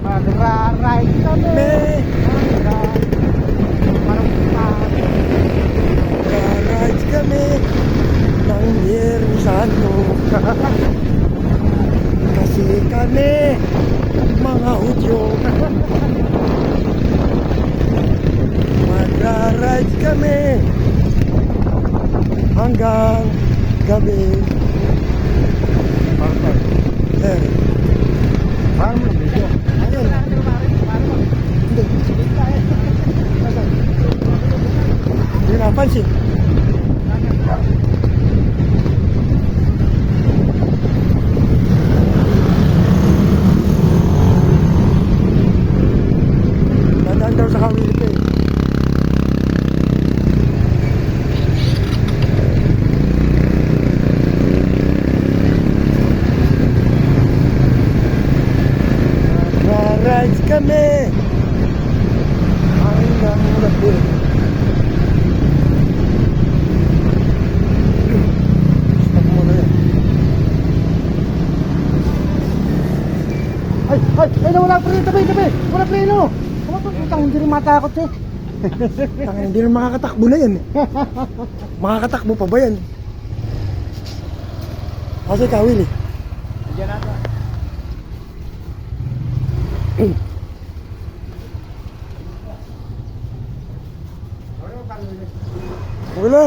Magra-ride kami hanggang marumpat. Magra-rides kami ng Biyernes Santo. Kasi kami mga Hudyo. Magra-rides kami hanggang gabi. Eh, Parang mo video. ayun. Hindi. Hindi napansin. Dadaan daw sa Kawili ko eh. Magra-rides kami hanggang gabi. Stop mo na yan. Ay, wala preno, tabi. Wala preno. Ano to? Putang, hindi rin matakot eh. Tangin, hindi na makakatakbo na yan eh. Makakatakbo pa ba yan? Kasi Kawili. Diyan natin. Wili!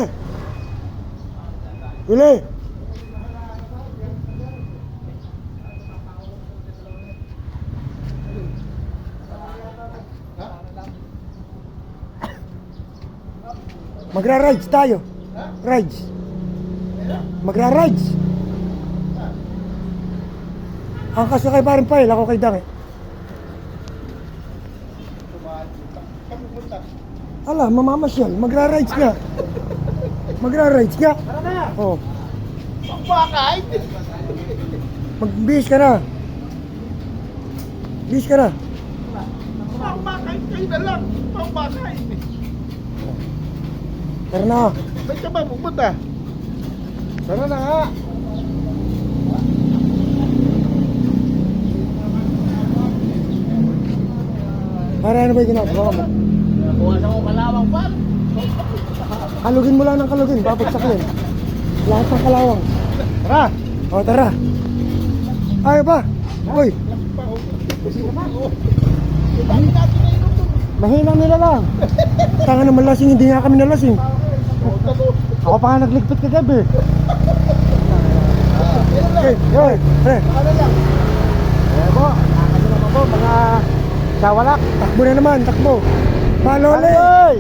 Wili! Magra-rides tayo. Rides. Magra-rides. Ang kaso kay Paring Pail, ako kay Dang eh. Ala, mamamasyal. Magra-rides nga. Magra-rides nga. Tara na! Oh, Pagpakay! magbihis ka na. Bihis ka na. Pagpakay kayo na lang! Pagpakay! Tara na. Ba't ka ba pupunta? Tara na nga! Para ano ba yung ginagawa mo? Bukas ako kalawang pa! Kalugin mo lang ng kalugin, babagsak yan. Lahat ng kalawang. Tara! O, tara. Ayaw ba? Uy, mahinang nila lang. Tanga naman lasing, hindi nga kami nalasing. Ako pa nga nagligpit kagabi. Okay, yoy, pre. Ano lang? Eh po, nakakasya naman po mga sawalak. Takbo na naman, takbo. Palole! Aloy!